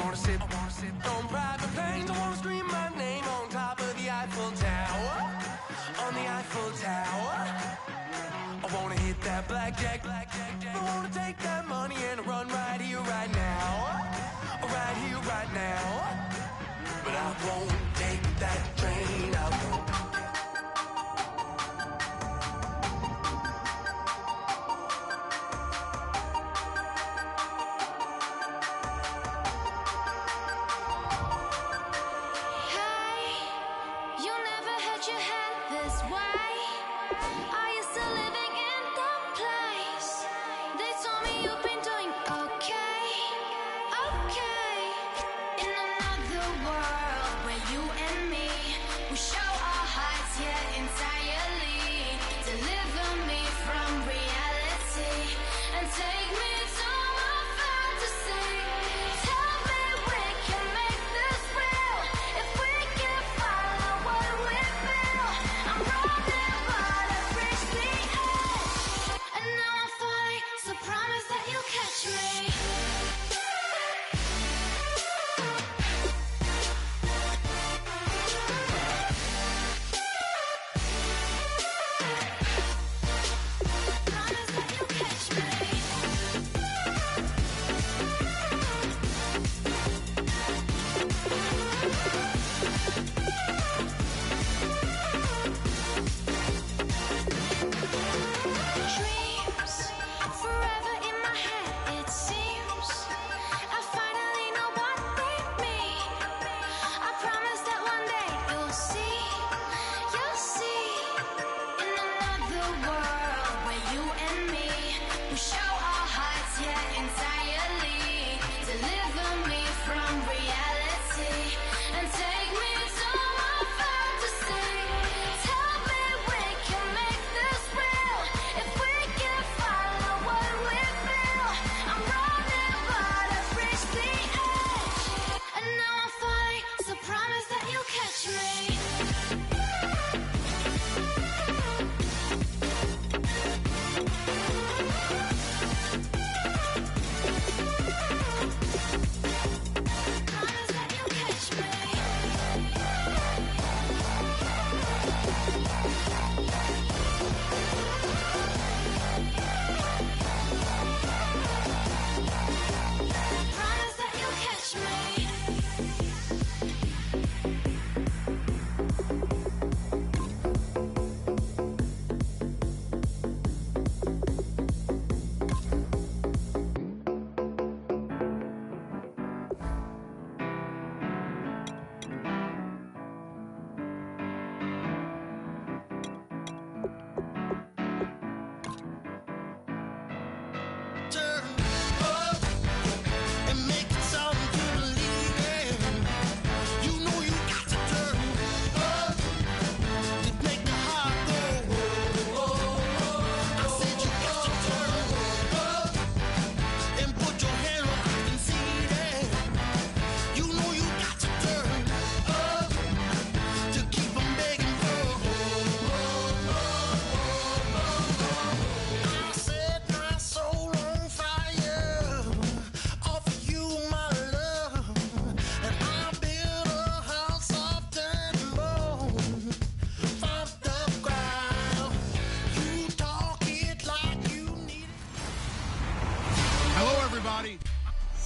wanna sit on private planes. I wanna scream my name on top of the Eiffel Tower. On the Eiffel Tower. I wanna hit that blackjack. I wanna take that money and run right here, right now. Right here, right now. But I won't take that train. I won't.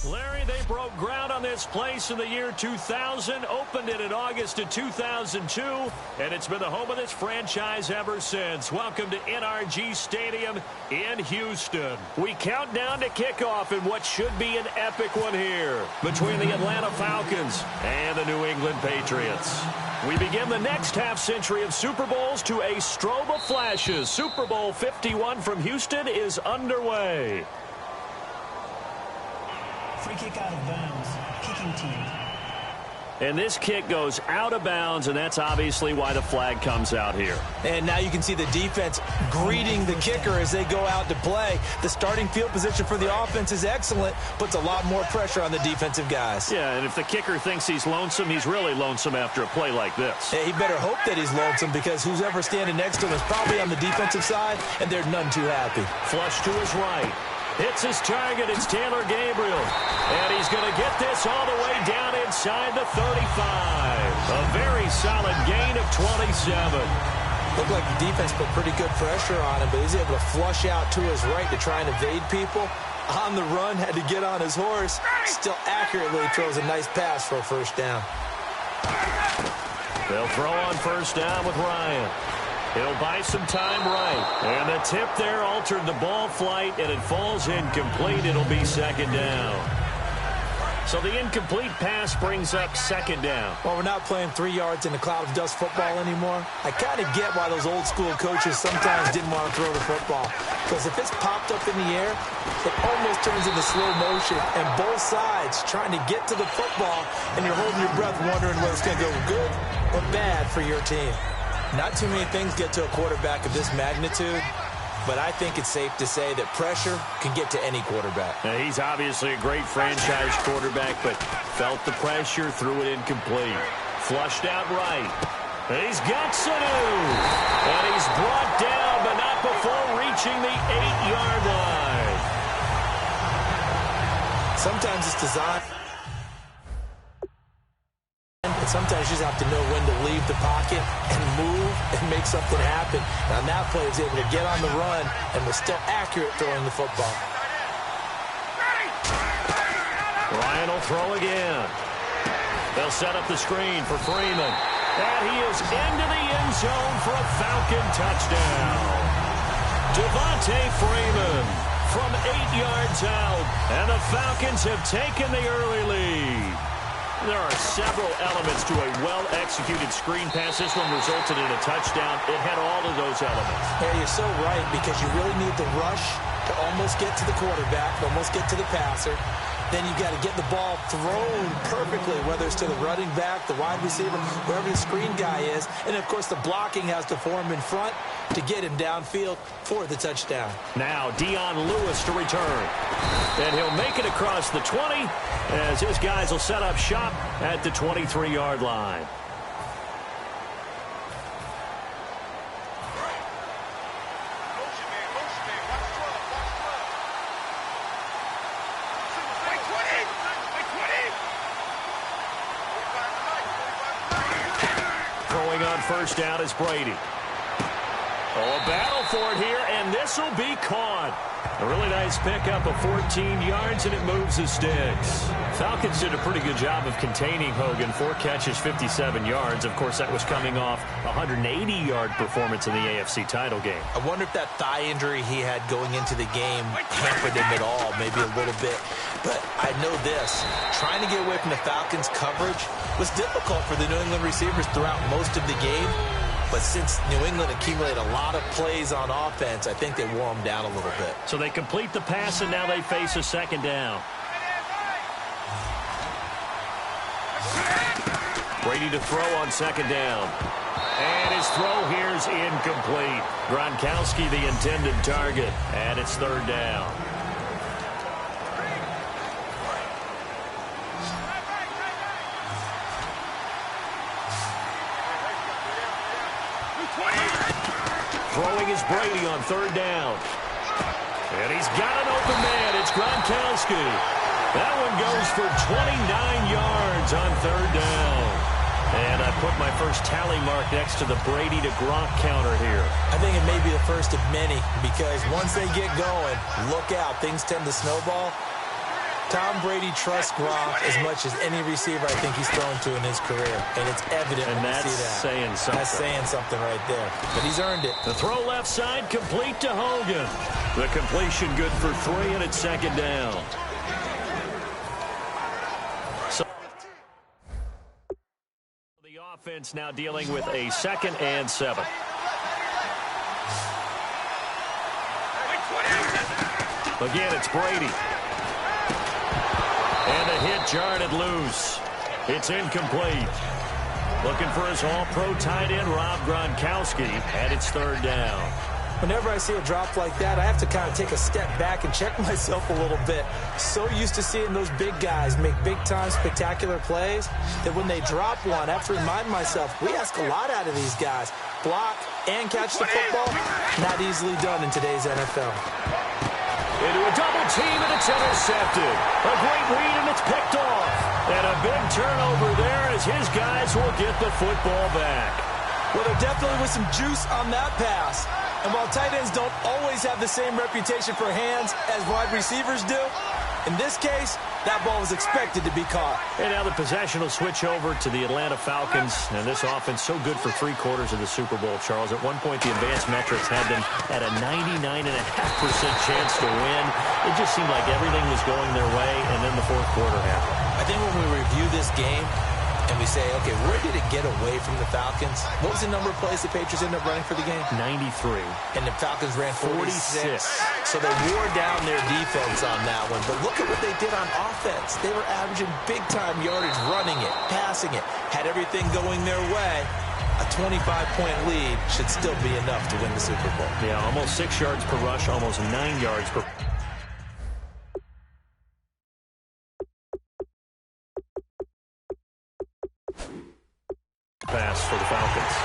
Larry, they broke ground on this place in the year 2000, opened it in August of 2002, and it's been the home of this franchise ever since. Welcome to NRG Stadium in Houston. We count down to kickoff in what should be an epic one here between the Atlanta Falcons and the New England Patriots. We begin the next half-century of Super Bowls to a strobe of flashes. Super Bowl 51 from Houston is underway. Free kick out of bounds. Kicking team. And this kick goes out of bounds, and that's obviously why the flag comes out here. And now you can see the defense greeting the kicker as they go out to play. The starting field position for the offense is excellent, puts a lot more pressure on the defensive guys. Yeah, and if the kicker thinks he's lonesome, he's really lonesome after a play like this. Yeah, he better hope that he's lonesome, because who's ever standing next to him is probably on the defensive side, and they're none too happy. Flush to his right. Hits his target. It's Taylor Gabriel. And he's going to get this all the way down inside the 35. A very solid gain of 27. Looked like the defense put pretty good pressure on him, but he's able to flush out to his right to try and evade people. On the run, had to get on his horse. Still accurately throws a nice pass for a first down. They'll throw on first down with Ryan. He'll buy some time right. And the tip there altered the ball flight, and it falls incomplete. It'll be second down. So the incomplete pass brings up second down. Well, we're not playing 3 yards in a cloud of dust football anymore. I kind of get why those old school coaches sometimes didn't want to throw the football. Because if it's popped up in the air, it almost turns into slow motion. And both sides trying to get to the football, and you're holding your breath wondering whether it's going to go good or bad for your team. Not too many things get to a quarterback of this magnitude, but I think it's safe to say that pressure can get to any quarterback. Now, he's obviously a great franchise quarterback, but felt the pressure, threw it incomplete. Flushed out right. And he's got Sanu. And he's brought down, but not before reaching the 8-yard line. Sometimes it's designed. And sometimes you just have to know when to leave the pocket and move and make something happen. And on that play, he was able to get on the run and was still accurate throwing the football. Ryan will throw again. They'll set up the screen for Freeman. And he is into the end zone for a Falcon touchdown. Devontae Freeman from 8 yards out. And the Falcons have taken the early lead. There are several elements to a well-executed screen pass. This one resulted in a touchdown. It had all of those elements. Yeah, you're so right, because you really need the rush to almost get to the quarterback, almost get to the passer. Then you got to get the ball thrown perfectly, whether it's to the running back, the wide receiver, wherever the screen guy is. And, of course, the blocking has to form in front to get him downfield for the touchdown. Now Dion Lewis to return. And he'll make it across the 20 as his guys will set up shop at the 23-yard line. Throwing on first down is Brady. Oh, a battle for it here, and this will be caught. A really nice pickup of 14 yards, and it moves the sticks. Falcons did a pretty good job of containing Hogan. 4 catches, 57 yards. Of course, that was coming off a 180-yard performance in the AFC title game. I wonder if that thigh injury he had going into the game hampered him at all, maybe a little bit. But I know this, trying to get away from the Falcons' coverage was difficult for the New England receivers throughout most of the game. But since New England accumulated a lot of plays on offense, I think they wore them down a little bit. So they complete the pass, and now they face a second down. Brady to throw on second down. And his throw here is incomplete. Gronkowski the intended target, and it's third down. Throwing is Brady on third down. And he's got an open man. It's Gronkowski. That one goes for 29 yards on third down. And I put my first tally mark next to the Brady to Gronk counter here. I think it may be the first of many, because once they get going, look out. Things tend to snowball. Tom Brady trusts Gronk as much as any receiver I think he's thrown to in his career. And it's evident when you see that. And that's saying something. That's saying something right there. But he's earned it. The throw left side complete to Hogan. The completion good for 3, and it's second down. So the offense now dealing with a 2nd and 7. Again, it's Brady. And a hit jarred it loose. It's incomplete. Looking for his all-pro tight end, Rob Gronkowski, and it's third down. Whenever I see a drop like that, I have to kind of take a step back and check myself a little bit. So used to seeing those big guys make big-time spectacular plays that when they drop one, I have to remind myself, we ask a lot out of these guys. Block and catch the football, not easily done in today's NFL. into a double team, and it's intercepted. A great read, and it's picked off. And a big turnover there as his guys will get the football back. Well, there definitely was some juice on that pass. And while tight ends don't always have the same reputation for hands as wide receivers do, in this case, that ball was expected to be caught. And now the possession will switch over to the Atlanta Falcons. And this offense so good for 3/4 of the Super Bowl, Charles. At one point, the advanced metrics had them at a 99.5% chance to win. It just seemed like everything was going their way, and then the fourth quarter happened. I think when we review this game and we say, okay, where did it get away from the Falcons? What was the number of plays the Patriots ended up running for the game? 93. And the Falcons ran 46. So they wore down their defense on that one. But look at what they did on offense. They were averaging big-time yardage, running it, passing it, had everything going their way. A 25-point lead should still be enough to win the Super Bowl. Yeah, almost 6 yards per rush, almost 9 yards per pass for the Falcons.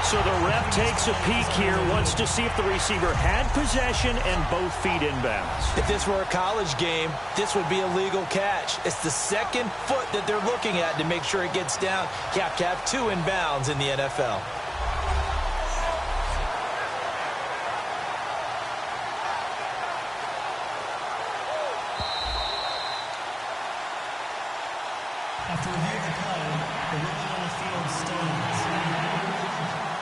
So the ref takes a peek here, wants to see if the receiver had possession and both feet inbounds. If this were a college game, this would be a legal catch. It's the second foot that they're looking at to make sure it gets down. You have to have 2 inbounds in the NFL. After reviewing the play, the ruling on the field stands.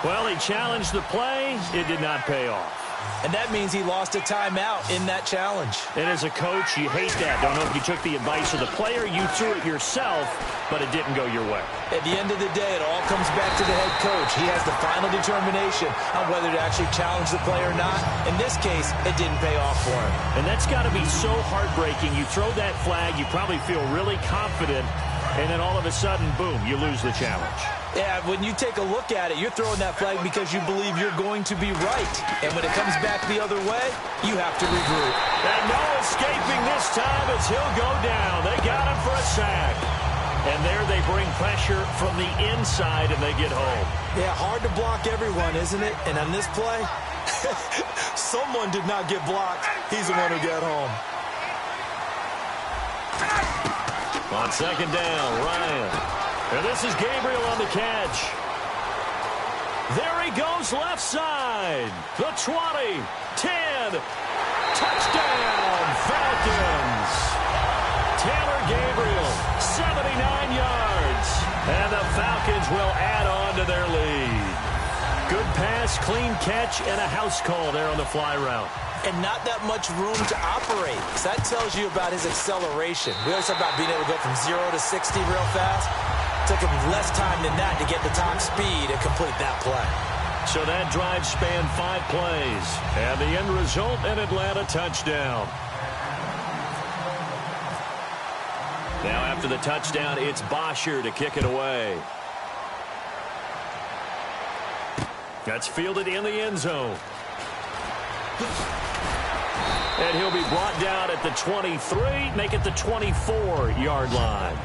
Well, he challenged the play. It did not pay off. And that means he lost a timeout in that challenge. And as a coach, you hate that. Don't know if you took the advice of the player, you threw it yourself, but it didn't go your way. At the end of the day, it all comes back to the head coach. He has the final determination on whether to actually challenge the play or not. In this case, it didn't pay off for him. And that's got to be so heartbreaking. You throw that flag, you probably feel really confident, and then all of a sudden, boom, you lose the challenge. Yeah, when you take a look at it, you're throwing that flag because you believe you're going to be right. And when it comes back the other way, you have to regroup. And no escaping this time as he'll go down. They got him for a sack. And there they bring pressure from the inside, and they get home. Yeah, hard to block everyone, isn't it? And on this play, someone did not get blocked. He's the one who got home. On second down, Ryan. And this is Gabriel on the catch. There he goes left side. The 20, 10. Touchdown, Falcons. Taylor Gabriel, 79 yards. And the Falcons will add on to their lead. Good pass, clean catch, and a house call there on the fly route. And not that much room to operate. So that tells you about his acceleration. We always talk about being able to go from 0 to 60 real fast. Took him less time than that to get the top speed and complete that play. So that drive spanned 5 plays. And the end result, an Atlanta touchdown. Now after the touchdown, it's Bosher to kick it away. That's fielded in the end zone. And he'll be brought down at the 23, make it the 24-yard line.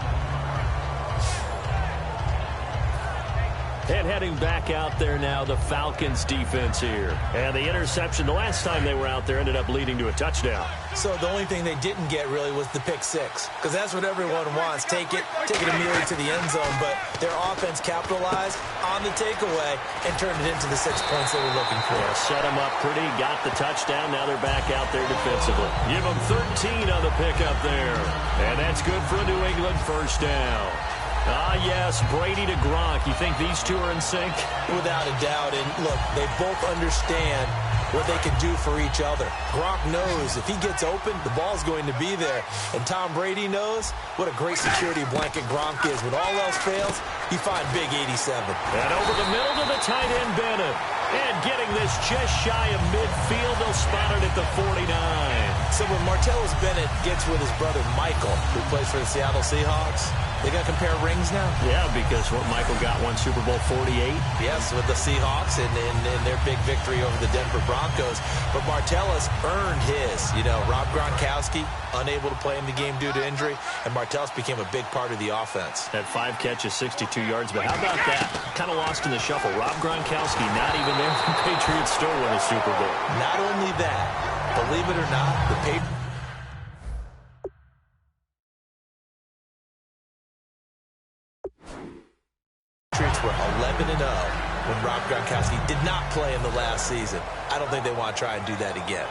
And heading back out there now, the Falcons defense here. And the interception, the last time they were out there, ended up leading to a touchdown. So the only thing they didn't get really was the pick six. Because that's what everyone wants. Take it immediately to the end zone. But their offense capitalized on the takeaway and turned it into the 6 points they were looking for. Yeah, set them up pretty, got the touchdown. Now they're back out there defensively. Give them 13 on the pickup there. And that's good for a New England first down. Ah, yes, Brady to Gronk. You think these two are in sync? Without a doubt. And look, they both understand what they can do for each other. Gronk knows if he gets open, the ball's going to be there. And Tom Brady knows what a great security blanket Gronk is. When all else fails, you find big 87. And over the middle to the tight end, Bennett. And getting this just shy of midfield, they'll spot it at the 49. So when Martellus Bennett gets with his brother Michael, who plays for the Seattle Seahawks, they got to compare rings now? Yeah, because what Michael got won Super Bowl 48. Yes, with the Seahawks and their big victory over the Denver Broncos. But Martellus earned his. You know, Rob Gronkowski, unable to play in the game due to injury, and Martellus became a big part of the offense. Had 5 catches, 62 yards, but how about that? Kind of lost in the shuffle. Rob Gronkowski not even there. The Patriots still win a Super Bowl. Not only that, believe it or not, the Patriots when Rob Gronkowski did not play in the last season. I don't think they want to try and do that again.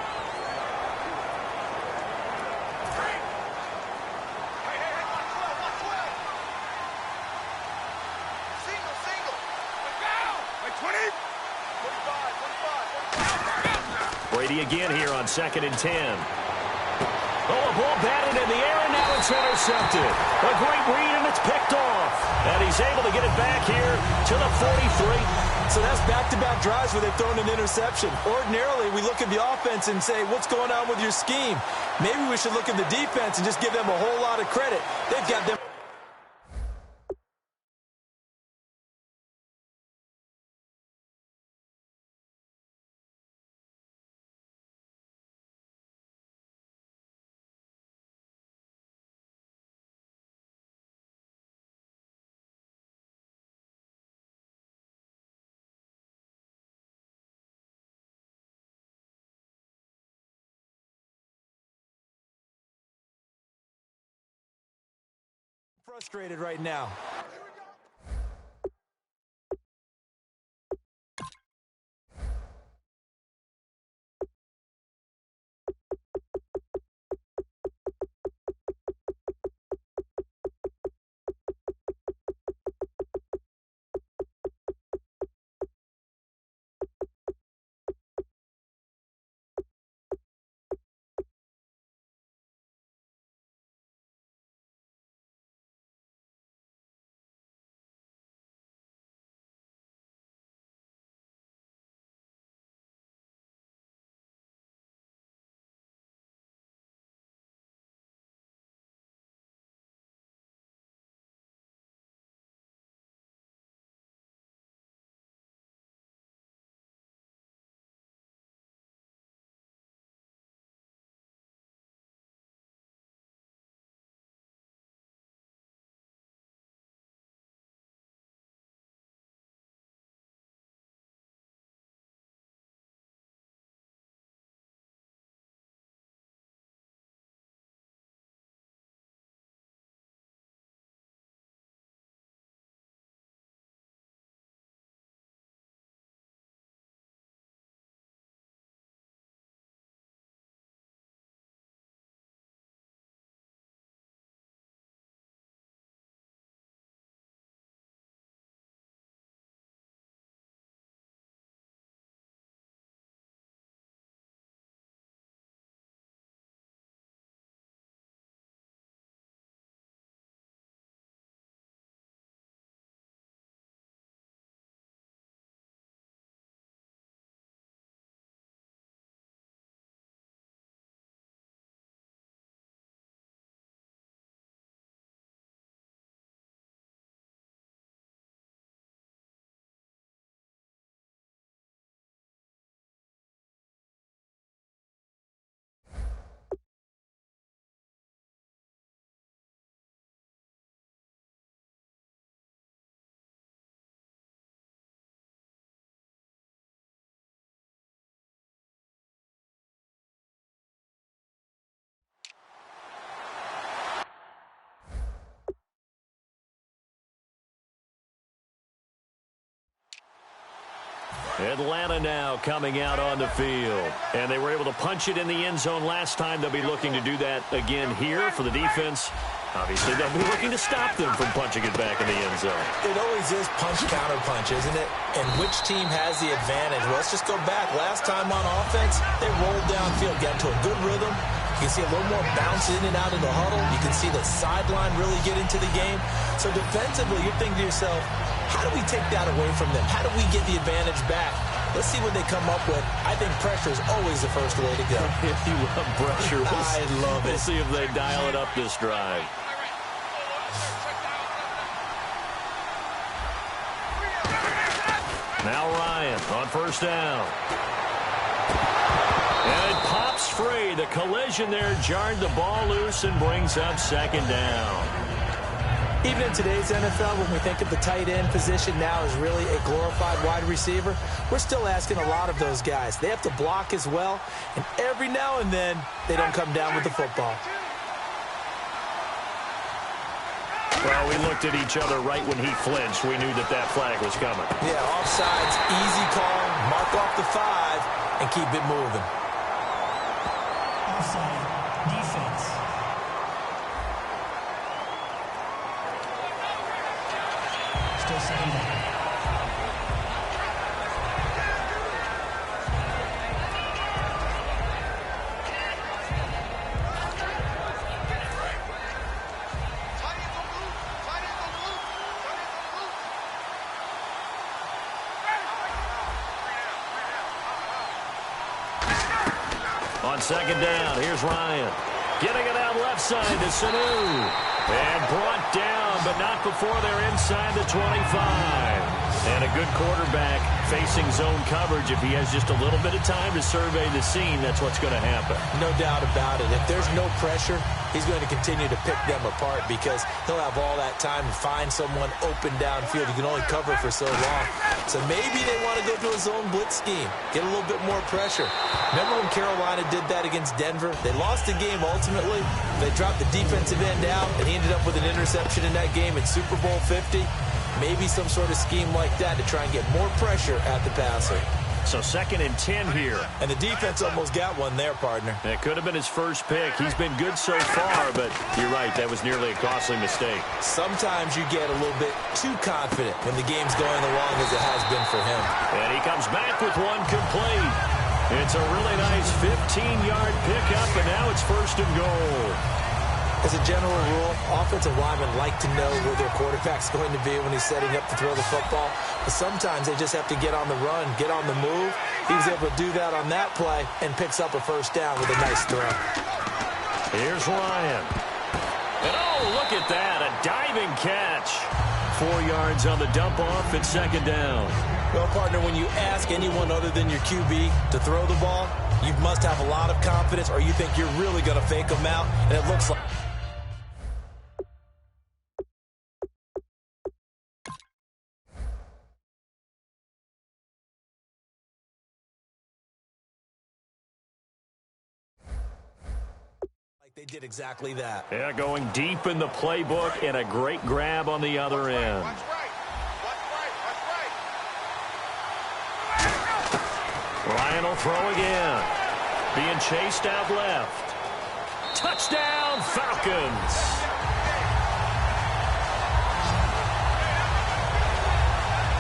Brady again here on 2nd and 10. Oh, a ball batted in the air, and now it's intercepted. A great read, and it's picked off. And he's able to get it back here to the 43. So that's back-to-back drives where they've thrown an interception. Ordinarily, we look at the offense and say, what's going on with your scheme? Maybe we should look at the defense and just give them a whole lot of credit. They've got them. Frustrated right now. Atlanta now coming out on the field. And they were able to punch it in the end zone last time. They'll be looking to do that again here for the defense. Obviously, they'll be looking to stop them from punching it back in the end zone. It always is punch-counter-punch, isn't it? And which team has the advantage? Well, let's just go back. Last time on offense, they rolled downfield, got into a good rhythm. You can see a little more bounce in and out of the huddle. You can see the sideline really get into the game. So defensively, you're thinking to yourself, how do we take that away from them? How do we get the advantage back? Let's see what they come up with. I think pressure is always the first way to go. If you love pressure, I love it. We'll see if they dial it up this drive. Now Ryan on first down. And it pops free. The collision there jarred the ball loose and brings up second down. Even in today's NFL, when we think of the tight end position now as really a glorified wide receiver, we're still asking a lot of those guys. They have to block as well, and every now and then, they don't come down with the football. Well, we looked at each other right when he flinched. We knew that that flag was coming. Yeah, offsides, easy call, mark off the 5, and keep it moving. Offside. Defense. Still second down. On second down, here's Ryan. Getting it out left side to Sanu. And brought down, but not before they're inside the 25. And a good quarterback facing zone coverage. If he has just a little bit of time to survey the scene, that's what's going to happen. No doubt about it. If there's no pressure, he's going to continue to pick them apart because he'll have all that time to find someone open downfield. You can only cover for so long. So maybe they want to go to a zone blitz scheme, get a little bit more pressure. Remember when Carolina did that against Denver? They lost the game ultimately. They dropped the defensive end out, and he ended up with an interception in that game in Super Bowl 50. Maybe some sort of scheme like that to try and get more pressure at the passer. So 2nd and 10 here. And the defense almost got one there, partner. It could have been his first pick. He's been good so far, but you're right, that was nearly a costly mistake. Sometimes you get a little bit too confident when the game's going along as it has been for him. And he comes back with one complete. It's a really nice 15-yard pickup, and now it's 1st and goal. As a general rule, offensive linemen like to know where their quarterback's going to be when he's setting up to throw the football. But sometimes they just have to get on the run, get on the move. He was able to do that on that play and picks up a 1st down with a nice throw. Here's Ryan. And oh, look at that, a diving catch. 4 yards on the dump-off at 2nd down. Well, partner, when you ask anyone other than your QB to throw the ball, you must have a lot of confidence or you think you're really going to fake them out, and it looks like... They did exactly that. Yeah, going deep in the playbook and a great grab on the other end. Ryan will throw again. Being chased out left. Touchdown, Falcons.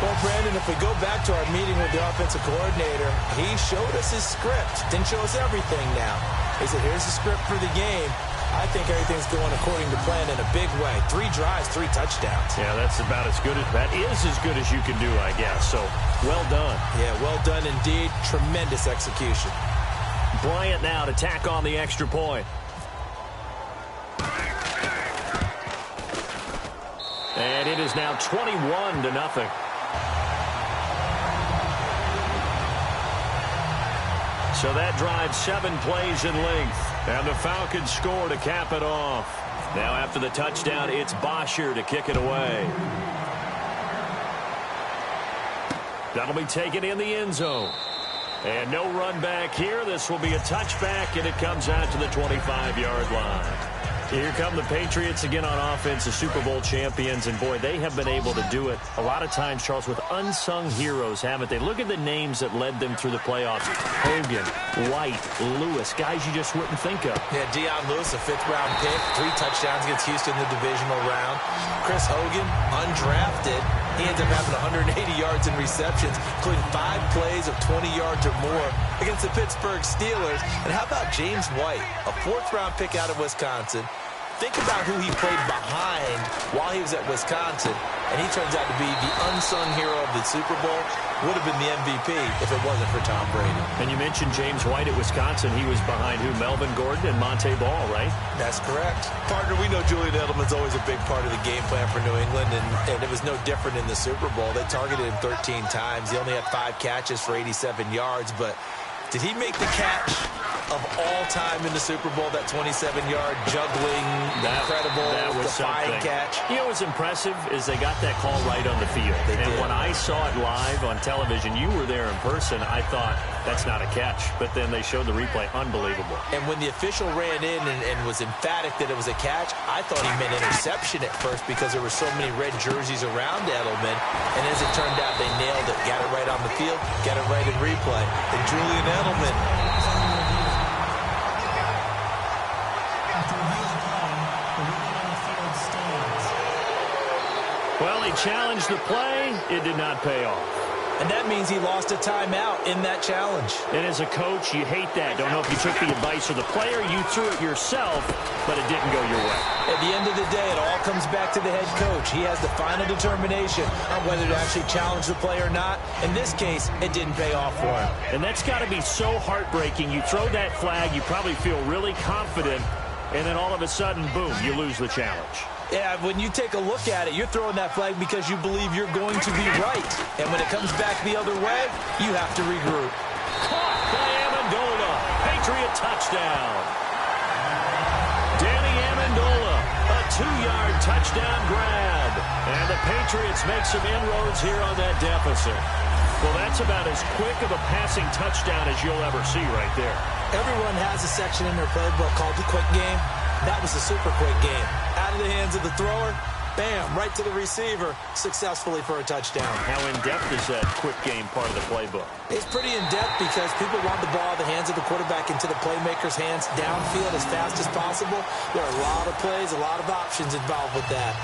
Well, Brandon, if we go back to our meeting with the offensive coordinator, he showed us his script. Didn't show us everything now. He said, here's the script for the game. I think everything's going according to plan in a big way. 3 drives, 3 touchdowns. Yeah, that's about as good as that is as good as you can do, I guess. So, well done. Yeah, well done indeed. Tremendous execution. Bryant now to tack on the extra point. And it is now 21-0. So that drives 7 plays in length. And the Falcons score to cap it off. Now after the touchdown, it's Bosher to kick it away. That'll be taken in the end zone. And no run back here. This will be a touchback, and it comes out to the 25-yard line. Here come the Patriots again on offense, the Super Bowl champions, and boy, they have been able to do it a lot of times, Charles, with unsung heroes, haven't they? Look at the names that led them through the playoffs. Hogan, White, Lewis, guys you just wouldn't think of. Yeah, Deion Lewis, a 5th-round pick, 3 touchdowns against Houston in the divisional round. Chris Hogan, undrafted. He ends up having 180 yards in receptions, including 5 plays of 20 yards or more against the Pittsburgh Steelers. And how about James White, a 4th-round pick out of Wisconsin? Think about who he played behind while he was at Wisconsin, and he turns out to be the unsung hero of the Super Bowl. Would have been the MVP if it wasn't for Tom Brady. And you mentioned James White at Wisconsin. He was behind who? Melvin Gordon and Monte Ball, right? That's correct. Partner, we know Julian Edelman's always a big part of the game plan for New England, and it was no different in the Super Bowl. They targeted him 13 times. He only had 5 catches for 87 yards, but Did he make the catch of all time in the Super Bowl, that 27-yard juggling, incredible, defying catch? You know what's impressive is they got that call right on the field. And when I saw it live on television, you were there in person, I thought, that's not a catch. But then they showed the replay. Unbelievable. And when the official ran in and was emphatic that it was a catch, I thought he meant interception at first because there were so many red jerseys around Edelman. And as it turned out, they nailed it. Got it right on the field, got it right in replay. And Julian Edelman... Well, he challenged the play. It did not pay off. And that means he lost a timeout in that challenge. And as a coach, you hate that. Don't know if you took the advice of the player. You threw it yourself, but it didn't go your way. At the end of the day, it all comes back to the head coach. He has the final determination on whether to actually challenge the play or not. In this case, it didn't pay off for him. And that's got to be so heartbreaking. You throw that flag, you probably feel really confident, and then all of a sudden, boom, you lose the challenge. Yeah, when you take a look at it, you're throwing that flag because you believe you're going to be right. And when it comes back the other way, you have to regroup. Caught by Amendola. Patriot touchdown. Danny Amendola, a 2-yard touchdown grab. And the Patriots make some inroads here on that deficit. Well, that's about as quick of a passing touchdown as you'll ever see right there. Everyone has a section in their playbook called the quick game. That was a super quick game. Out of the hands of the thrower, bam, right to the receiver, successfully for a touchdown. How in-depth is that quick game part of the playbook? It's pretty in-depth because people want the ball in the hands of the quarterback into the playmaker's hands downfield as fast as possible. There are a lot of plays, a lot of options involved with that.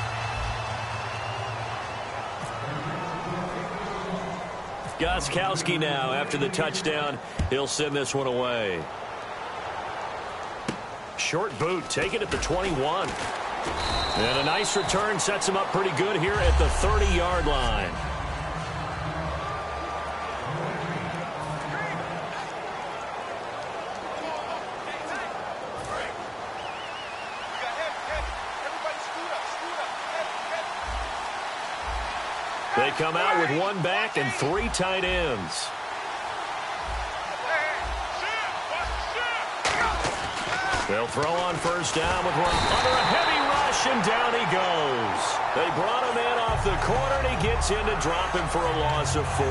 Gostkowski now after the touchdown. He'll send this one away. Short boot, take it at the 21. And a nice return sets him up pretty good here at the 30-yard line. They come out with one back and 3 tight ends. They'll throw on first down with one under a heavy rush, and down he goes. They brought him in off the corner, and he gets in to drop him for a loss of 4.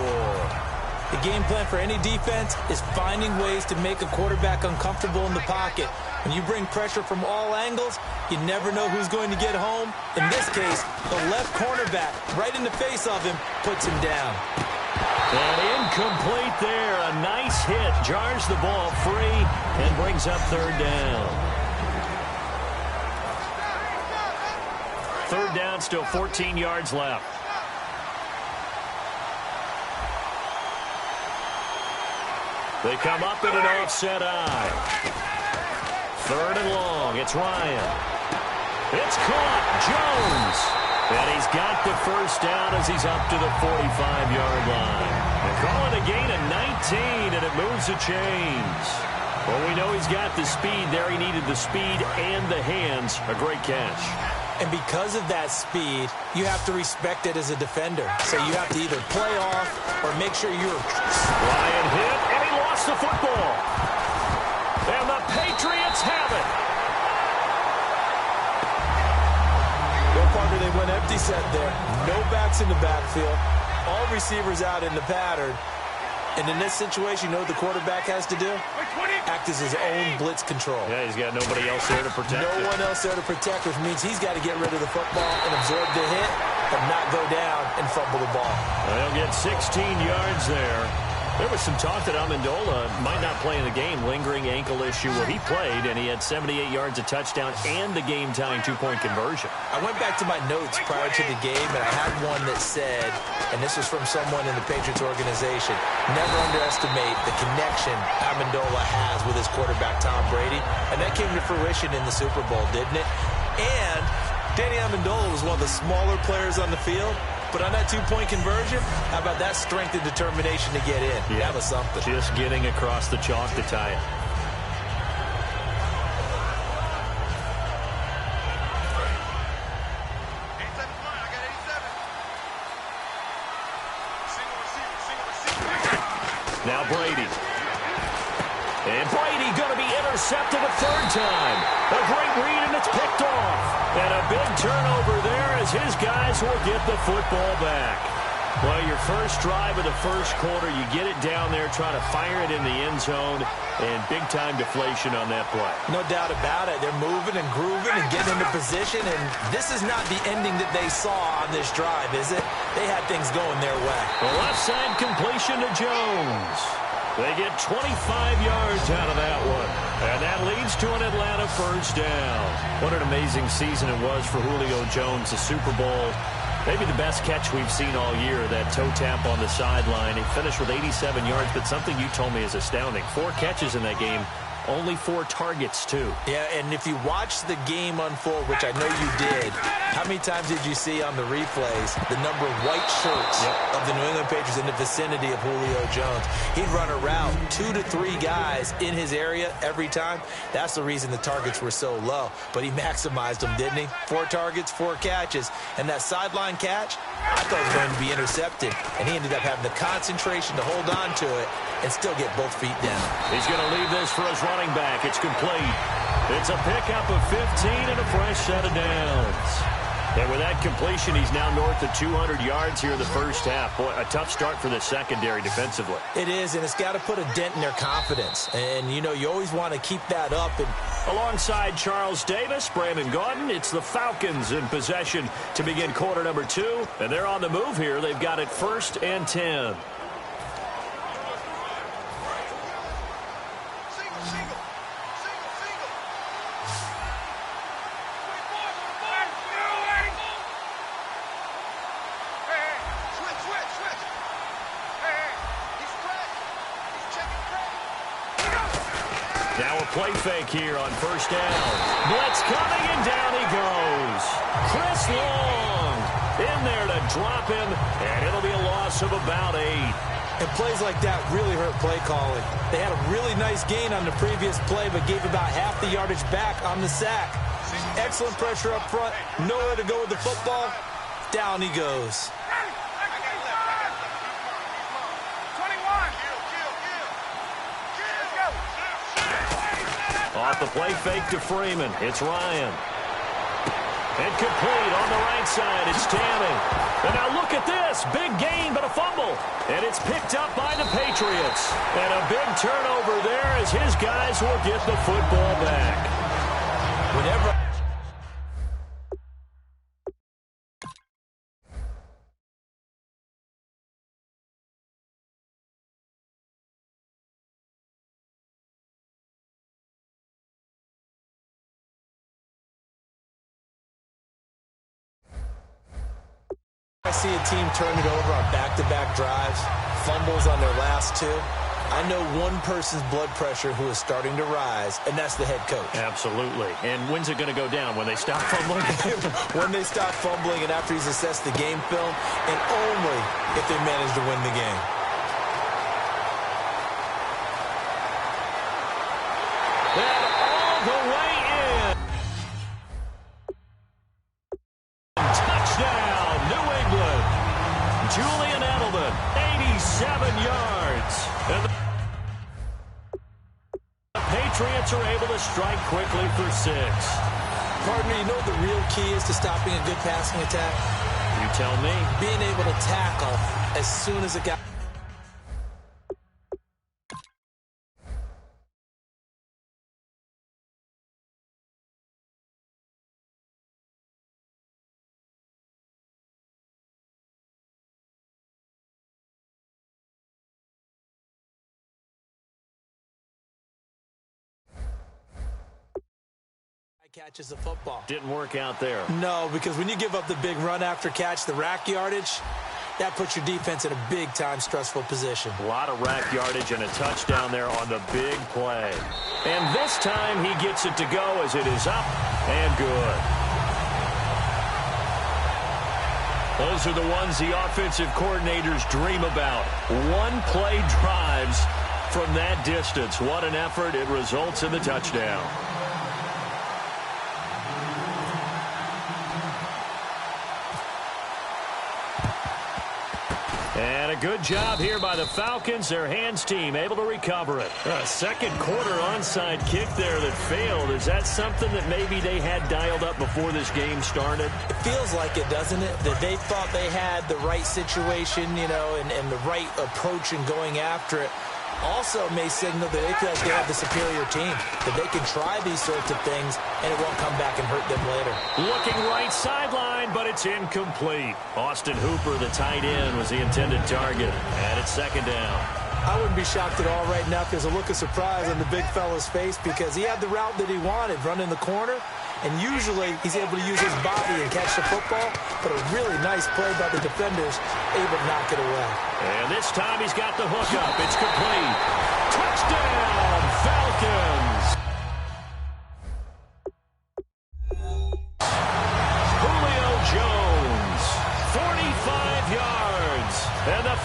The game plan for any defense is finding ways to make a quarterback uncomfortable in the pocket. When you bring pressure from all angles, you never know who's going to get home. In this case, the left cornerback, right in the face of him, puts him down. And incomplete there. A nice hit. Jars the ball free and brings up 3rd down. 3rd down, still 14 yards left. They come up in an offset eye. 3rd and long. It's Ryan. It's caught. Jones. And he's got the first down as he's up to the 45-yard line. They're calling a gain of 19, and it moves the chains. Well, we know he's got the speed there. He needed the speed and the hands. A great catch. And because of that speed, you have to respect it as a defender. So you have to either play off or make sure you're... Ryan hit, and he lost the football. And the Patriots have it. Parker, they went empty set there. No backs in the backfield. All receivers out in the pattern. And in this situation, you know what the quarterback has to do? Act as his own blitz control. Yeah, he's got nobody else there to protect it. No one else there to protect, which means he's got to get rid of the football and absorb the hit and not go down and fumble the ball. They'll get 16 yards there. There was some talk that Amendola might not play in the game. Lingering ankle issue. Well, he played, and he had 78 yards, a touchdown, and the game-tying 2-point conversion. I went back to my notes prior to the game, and I had one that said, and this was from someone in the Patriots organization, never underestimate the connection Amendola has with his quarterback, Tom Brady. And that came to fruition in the Super Bowl, didn't it? And Danny Amendola was one of the smaller players on the field. But on that 2-point conversion, how about that strength and determination to get in? Yeah, that was something. Just getting across the chalk to tie it. Now Brady. And Brady going to be intercepted a third time. A great read, and it's picked off. And a big turnover there as his guys will get the football back. Well, your first drive of the first quarter, you get it down there, trying to fire it in the end zone, and big-time deflation on that play. No doubt about it. They're moving and grooving and getting into position, and this is not the ending that they saw on this drive, is it? They had things going their way. The left side completion to Jones. They get 25 yards out of that one, and that leads to an Atlanta first down. What an amazing season it was for Julio Jones, the Super Bowl. Maybe the best catch we've seen all year, that toe tap on the sideline. He finished with 87 yards, but something you told me is astounding. 4 catches in that game, only 4 targets, too. Yeah, and if you watch the game unfold, which I know you did, how many times did you see on the replays the number of white shirts of the New England Patriots in the vicinity of Julio Jones? He'd run a route, 2 to 3 guys in his area every time. That's the reason the targets were so low. But he maximized them, didn't he? 4 targets, 4 catches. And that sideline catch, I thought it was going to be intercepted. And he ended up having the concentration to hold on to it and still get both feet down. He's going to leave this for his running back. It's complete. It's a pickup of 15 and a fresh set of downs. And with that completion, he's now north of 200 yards here in the first half. Boy, a tough start for the secondary defensively. It is, and it's got to put a dent in their confidence. And, you know, you always want to keep that up. And alongside Charles Davis, Brandon Gaudin, it's the Falcons in possession to begin quarter number 2. And they're on the move here. They've got it 1st and 10. Play fake here on first down. Blitz coming, and down he goes. Chris Long in there to drop him, and it'll be a loss of about 8. And plays like that really hurt play calling. They had a really nice gain on the previous play, but gave about half the yardage back on the sack. Excellent pressure up front. Nowhere to go with the football. Down he goes. Off the play fake to Freeman. It's Ryan. And complete on the right side. It's Tammy. And now look at this. Big gain, but a fumble. And it's picked up by the Patriots. And a big turnover there as his guys will get the football back. Whenever I see a team turn it over on back-to-back drives, fumbles on their last 2, I know one person's blood pressure who is starting to rise, and that's the head coach. Absolutely. And when's it going to go down? When they stop fumbling? When they stop fumbling and after he's assessed the game film, and only if they manage to win the game. And all the way in. Touchdown, New England. Julian Edelman, 87 yards. And the Patriots are able to strike quickly for 6. Partner, you know what the real key is to stopping a good passing attack? You tell me. Being able to tackle as soon as it got... catches the football. Didn't work out there. No, because when you give up the big run after catch, the rack yardage, that puts your defense in a big-time stressful position. A lot of rack yardage and a touchdown there on the big play. And this time he gets it to go as it is up and good. Those are the ones the offensive coordinators dream about. One-play drives from that distance. What an effort. It results in the touchdown. And Yeah, good job here by the Falcons. Their hands team able to recover it. A second quarter onside kick there that failed. Is that something that maybe they had dialed up before this game started? It feels like it, doesn't it? That they thought they had the right situation, you know, and the right approach in going after it. Also may signal that they feel like they have the superior team, that they can try these sorts of things and it won't come back and hurt them later. Looking right sideline, but it's incomplete. Austin Hooper, the tight end, was the intended target. And it's second down. I wouldn't be shocked at all right now if there's a look of surprise on the big fella's face because he had the route that he wanted, running the corner, and usually he's able to use his body and catch the football, but a really nice play by the defenders, able to knock it away. And this time he's got the hook up. It's complete. Touchdown, Falcons! Julio Jones, 45 yards. And the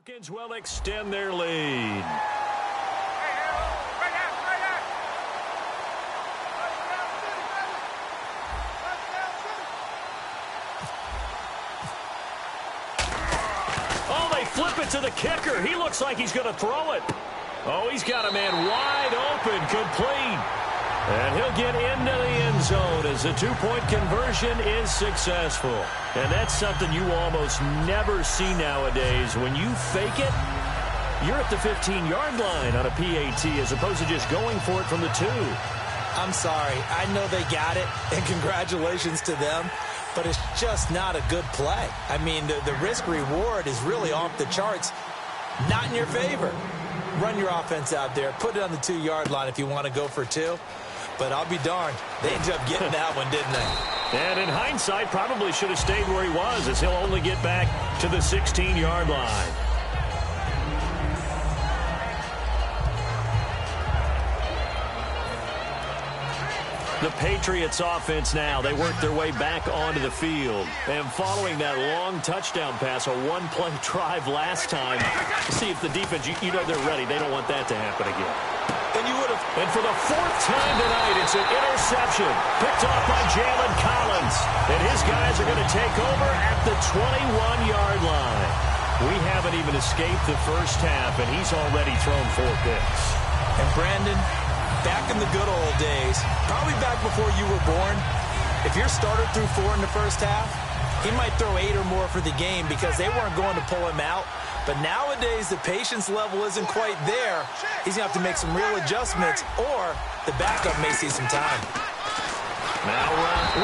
Falcons will extend their lead. Oh, they flip it to the kicker. He looks like he's going to throw it. Oh, he's got a man wide open, complete. And he'll get into the end zone as the two-point conversion is successful. And that's something you almost never see nowadays. When you fake it, you're at the 15-yard line on a PAT as opposed to just going for it from the 2. I'm sorry. I know they got it, and congratulations to them, but it's just not a good play. I mean, the risk-reward is really off the charts, not in your favor. Run your offense out there. Put it on the 2-yard line if you want to go for 2. But I'll be darned. They ended up getting that one, didn't they? And in hindsight, probably should have stayed where he was as he'll only get back to the 16-yard line. The Patriots offense now, they work their way back onto the field. And following that long touchdown pass, a one-play drive last time, see if the defense, you know they're ready. They don't want that to happen again. And you would have. And for the 4th time tonight, it's an interception picked off by Jalen Collins. And his guys are going to take over at the 21-yard line. We haven't even escaped the first half, and he's already thrown 4 picks. And Brandon, back in the good old days, probably back before you were born, if your starter threw 4 in the first half, he might throw 8 or more for the game because they weren't going to pull him out. But nowadays, the patience level isn't quite there. He's going to have to make some real adjustments, or the backup may see some time. Now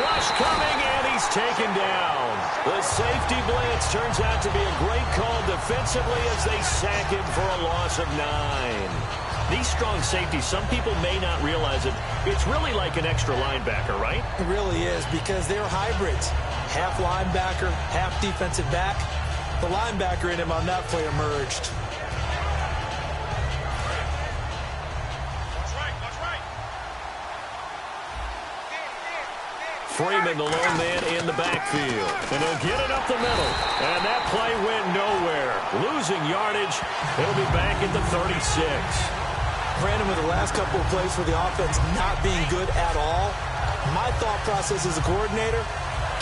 rush coming, and he's taken down. The safety blitz turns out to be a great call defensively as they sack him for a loss of 9. These strong safeties, some people may not realize it. It's really like an extra linebacker, right? It really is because they're hybrids. Half linebacker, half defensive back. The linebacker in him on that play emerged. Freeman, the lone man in the backfield. And he'll get it up the middle. And that play went nowhere. Losing yardage. He'll be back at the 36. Brandon, with the last couple of plays for the offense not being good at all, my thought process as a coordinator,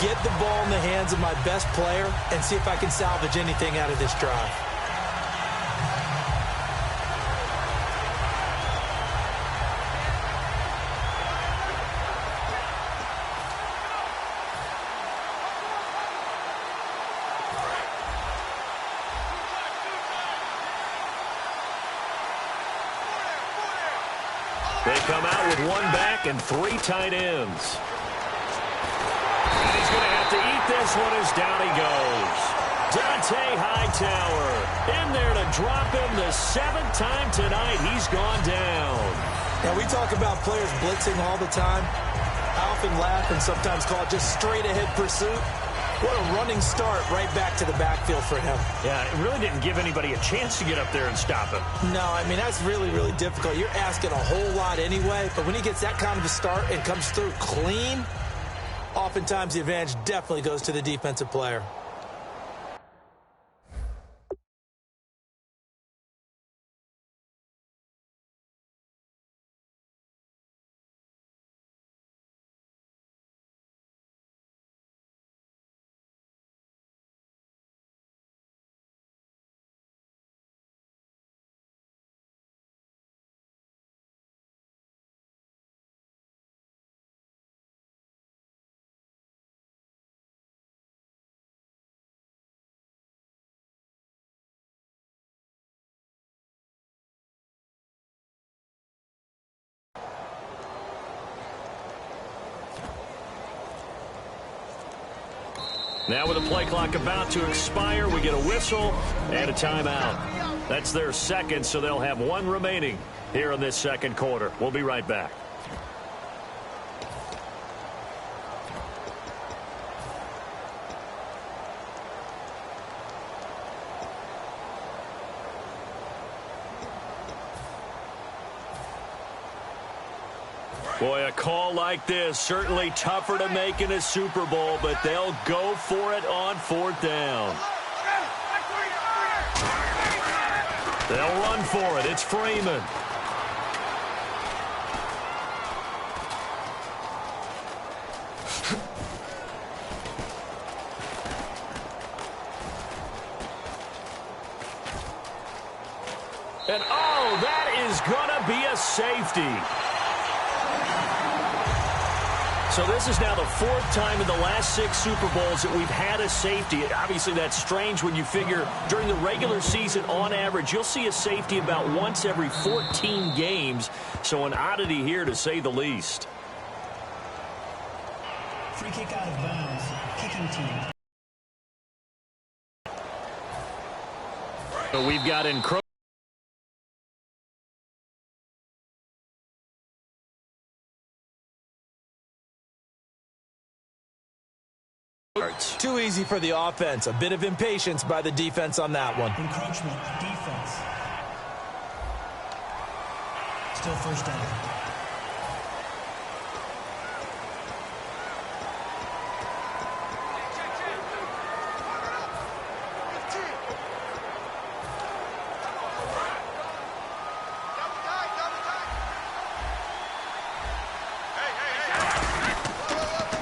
get the ball in the hands of my best player and see if I can salvage anything out of this drive. They come out with 1 back and 3 tight ends. And he's going to have to eat this one as down he goes. Dante Hightower in there to drop him the 7th time tonight. He's gone down. Now, we talk about players blitzing all the time. I often laugh and sometimes call it just straight-ahead pursuit. What a running start right back to the backfield for him. Yeah, it really didn't give anybody a chance to get up there and stop him. No, I mean, that's really, really difficult. You're asking a whole lot anyway, but when he gets that kind of a start and comes through clean, oftentimes the advantage definitely goes to the defensive player. Now with the play clock about to expire, we get a whistle and a timeout. That's their second, so they'll have one remaining here in this second quarter. We'll be right back. Boy, a call like this, certainly tougher to make in a Super Bowl, but they'll go for it on fourth down. They'll run for it. It's Freeman. And, oh, that is going to be a safety. So this is now the fourth time in the last 6 Super Bowls that we've had a safety. Obviously, that's strange when you figure during the regular season, on average, you'll see a safety about once every 14 games. So an oddity here, to say the least. Free kick out of bounds. Kicking team. So we've got encroachment. Too easy for the offense. A bit of impatience by the defense on that one. Encroachment, defense. Still first down.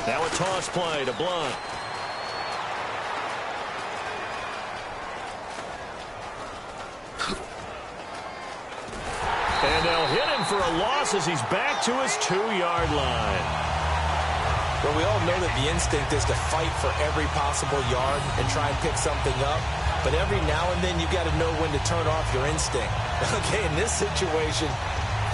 Now a toss play to Blunt. And they'll hit him for a loss as he's back to his 2-yard line. Well, we all know that the instinct is to fight for every possible yard and try and pick something up. But every now and then, you've got to know when to turn off your instinct. Okay, in this situation,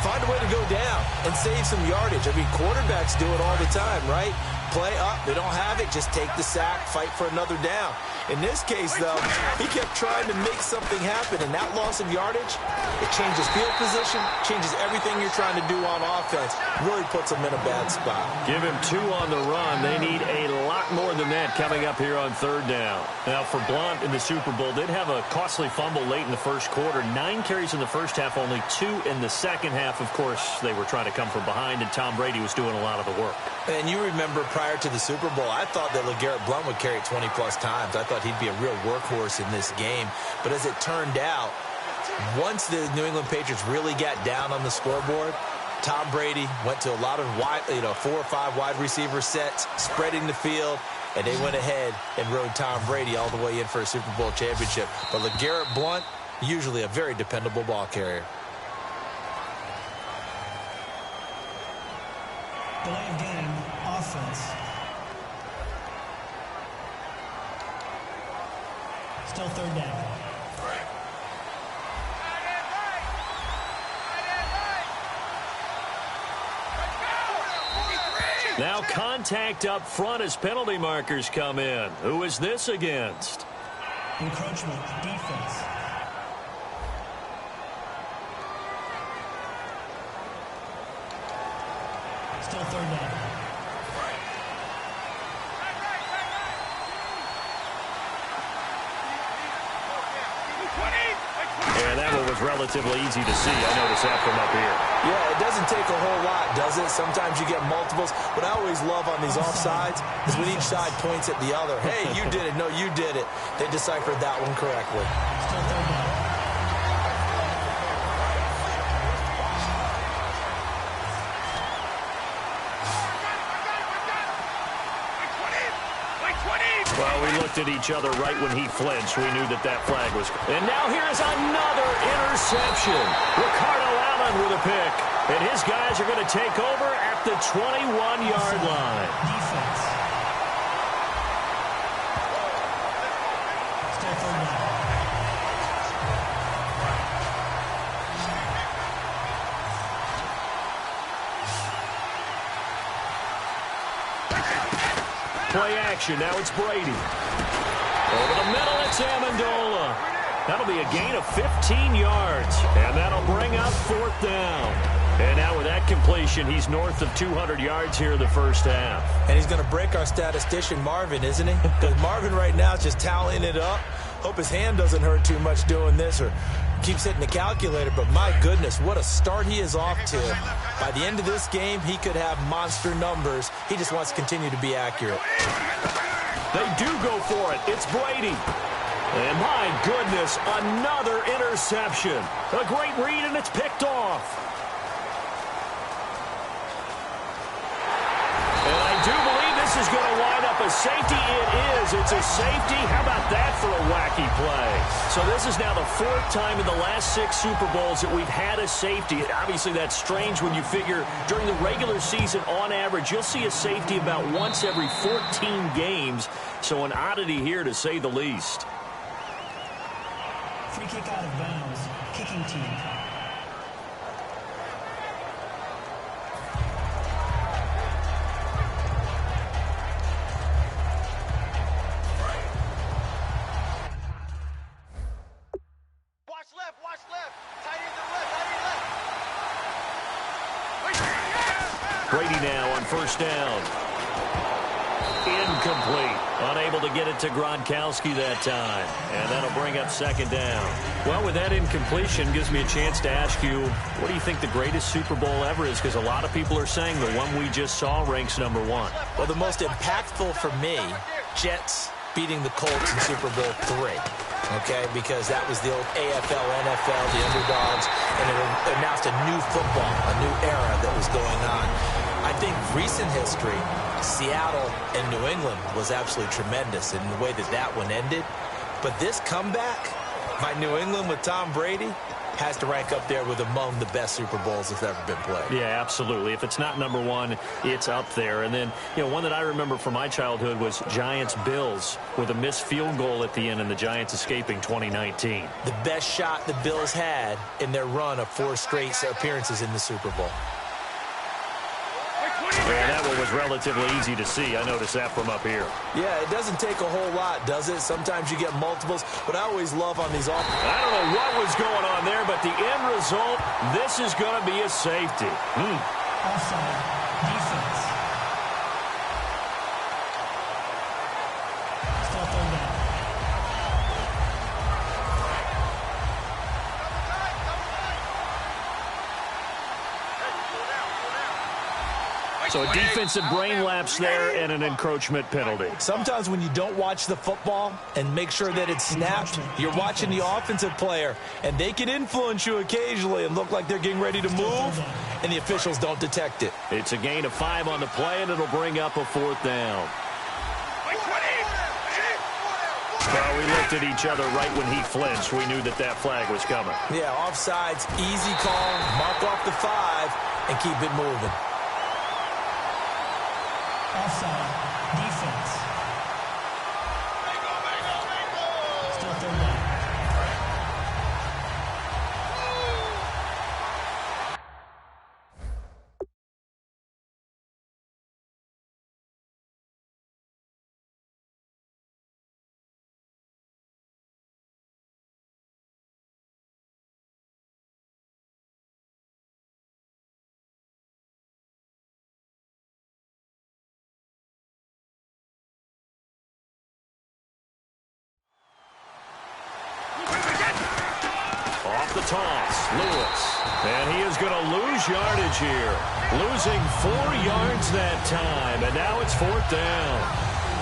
find a way to go down and save some yardage. I mean, quarterbacks do it all the time, right? Play up, they don't have it, just take the sack, fight for another down. In this case, though, he kept trying to make something happen, and that loss of yardage, it changes field position, changes everything you're trying to do on offense, really puts them in a bad spot. Give him 2 on the run. They need a lot more than that coming up here on third down. Now, for Blunt in the Super Bowl, did have a costly fumble late in the first quarter. 9 carries in the first half, only 2 in the second half. Of course, they were trying to come from behind, and Tom Brady was doing a lot of the work. And you remember prior to the Super Bowl, I thought that LeGarrette Blount would carry it 20-plus times. I thought he'd be a real workhorse in this game. But as it turned out, once the New England Patriots really got down on the scoreboard, Tom Brady went to a lot of 4 or 5 wide receiver sets, spreading the field, and they went ahead and rode Tom Brady all the way in for a Super Bowl championship. But LeGarrette Blount, usually a very dependable ball carrier. Delay of game, offense. Still third down. Now contact up front as penalty markers come in. Who is this against? Encroachment, defense. Still third down. And that one was relatively easy to see. I noticed that from up here. Yeah, it doesn't take a whole lot, does it? Sometimes you get multiples. What I always love on these offsides is when each side points at the other. Hey, you did it. No, you did it. They deciphered that one correctly. Still third down. Well, we looked at each other right when he flinched. We knew that that flag was. And now here's another interception. Ricardo Allen with a pick. And his guys are going to take over at the 21-yard line. Defense. Still third down. play action. Now it's Brady. Over the middle, it's Amendola. That'll be a gain of 15 yards, and that'll bring up 4th down. And now with that completion, he's north of 200 yards here in the first half. And he's going to break our statistician, Marvin, isn't he? Because Marvin right now is just tallying it up. Hope his hand doesn't hurt too much doing this or keeps hitting the calculator. But my goodness, what a start he is off to. By the end of this game, he could have monster numbers. He just wants to continue to be accurate. They do go for it. It's Brady. And my goodness, another interception. A great read, and it's picked off. And I do believe this is going to wind up a safety. It is. It's a safety. How about that for a wacky play? So this is now the 4th time in the last 6 Super Bowls that we've had a safety. And obviously, that's strange when you figure during the regular season, on average, you'll see a safety about once every 14 games. So an oddity here, to say the least. Free kick out of bounds. Kicking team. Watch left. Tight end to the left, tight end left. Brady now on 1st down. Incomplete. Unable to get it to Gronkowski that time. And that'll bring up 2nd down. Well, with that incompletion, gives me a chance to ask you, what do you think the greatest Super Bowl ever is? Because a lot of people are saying the one we just saw ranks number 1. Well, the most impactful for me, Jets beating the Colts in Super Bowl III. Okay, because that was the old AFL, NFL, the underdogs, and it announced a new football, a new era that was going on. I think recent history, Seattle and New England was absolutely tremendous in the way that that one ended. But this comeback by New England with Tom Brady has to rank up there with among the best Super Bowls that's ever been played. Yeah, absolutely. If it's not number 1, it's up there. And then, one that I remember from my childhood was Giants-Bills with a missed field goal at the end and the Giants escaping 2019. The best shot the Bills had in their run of 4 straight appearances in the Super Bowl. Yeah, that one was relatively easy to see. I noticed that from up here. Yeah, it doesn't take a whole lot, does it? Sometimes you get multiples, but I always love on these offenses. I don't know what was going on there, but the end result, this is going to be a safety. Offside. Defense. Still 3rd down. So a defensive brain lapse there and an encroachment penalty. Sometimes when you don't watch the football and make sure that it's snapped, you're watching the offensive player, and they can influence you occasionally and look like they're getting ready to move, and the officials don't detect it. It's a gain of 5 on the play, and it'll bring up a 4th down. Well, we looked at each other right when he flinched. We knew that that flag was coming. Yeah, offsides, easy call, mark off the 5, and keep it moving. Offside. Defense. Still 3rd down. Off the toss, Lewis. And he is going to lose yardage here. Losing 4 yards that time, and now it's 4th down.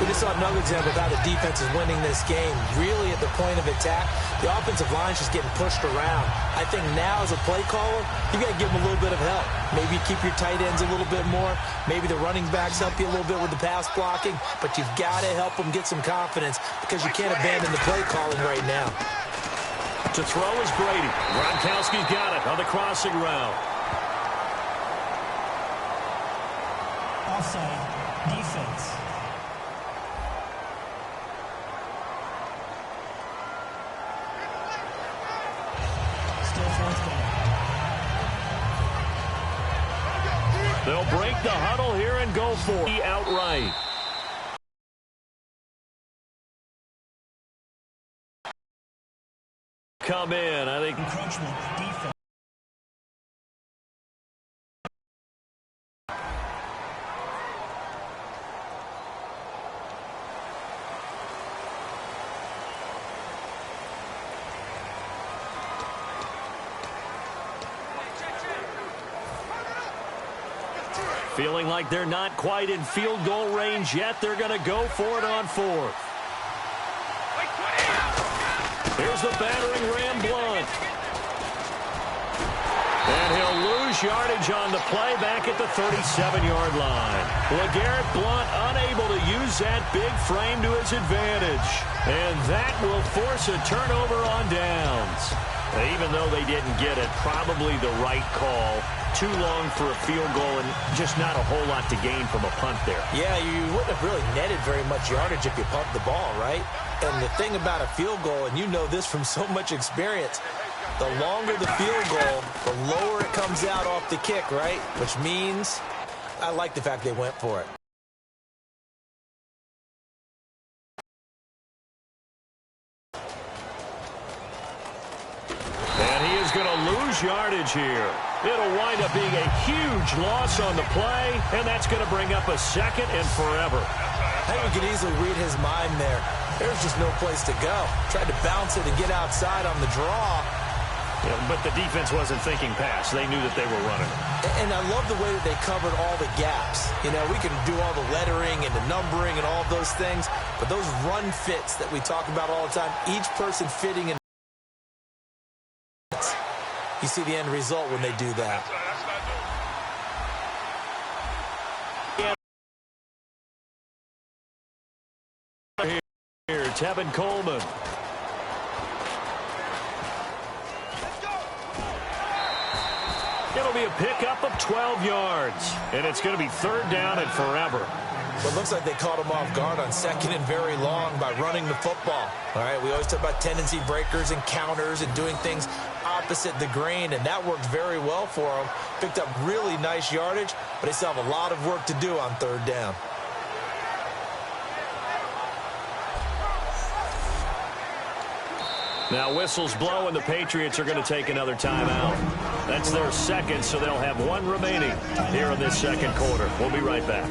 We just saw another example of how the defense is winning this game. Really at the point of attack, the offensive line's just getting pushed around. I think now as a play caller, you got to give them a little bit of help. Maybe keep your tight ends a little bit more. Maybe the running backs help you a little bit with the pass blocking. But you've got to help them get some confidence because you can't abandon the play calling right now. To throw is Brady. Gronkowski's got it on the crossing route. Offside. Defense. Still 4th down. They'll break the huddle here and go for it outright. come in. I think Encroachment defense. feeling like they're not quite in field goal range yet. They're going to go for it on fourth. Here's the battering ram, Blunt. And he'll lose yardage on the play back at the 37-yard line. LeGarrette Blunt unable to use that big frame to his advantage. And that will force a turnover on downs. Even though they didn't get it, probably the right call. Too long for a field goal and just not a whole lot to gain from a punt there. Yeah, you wouldn't have really netted very much yardage if you pumped the ball, right? And the thing about a field goal, and you know this from so much experience, the longer the field goal, the lower it comes out off the kick, right? Which means I like the fact they went for it. And he is going to lose yardage here. It'll wind up being a huge loss on the play, and that's going to bring up a second and forever. I think we could easily read his mind there. There's just no place to go. Tried to bounce it and get outside on the draw. Yeah, but the defense wasn't thinking pass. They knew that they were running. And I love the way that they covered all the gaps. You know, we can do all the lettering and the numbering and all of those things, but those run fits that we talk about all the time, each person fitting in. You see the end result when they do that. Here, Tevin Coleman. It'll be a pickup of 12 yards, and it's going to be third down and forever. Well, it looks like they caught him off guard on second and very long by running the football. All right, we always talk about tendency breakers and counters and doing things opposite the grain, and that worked very well for them. Picked up really nice yardage, but they still have a lot of work to do on third down. Now whistles blow, and the Patriots are going to take another timeout. That's their second, so they'll have one remaining here in this second quarter. We'll be right back.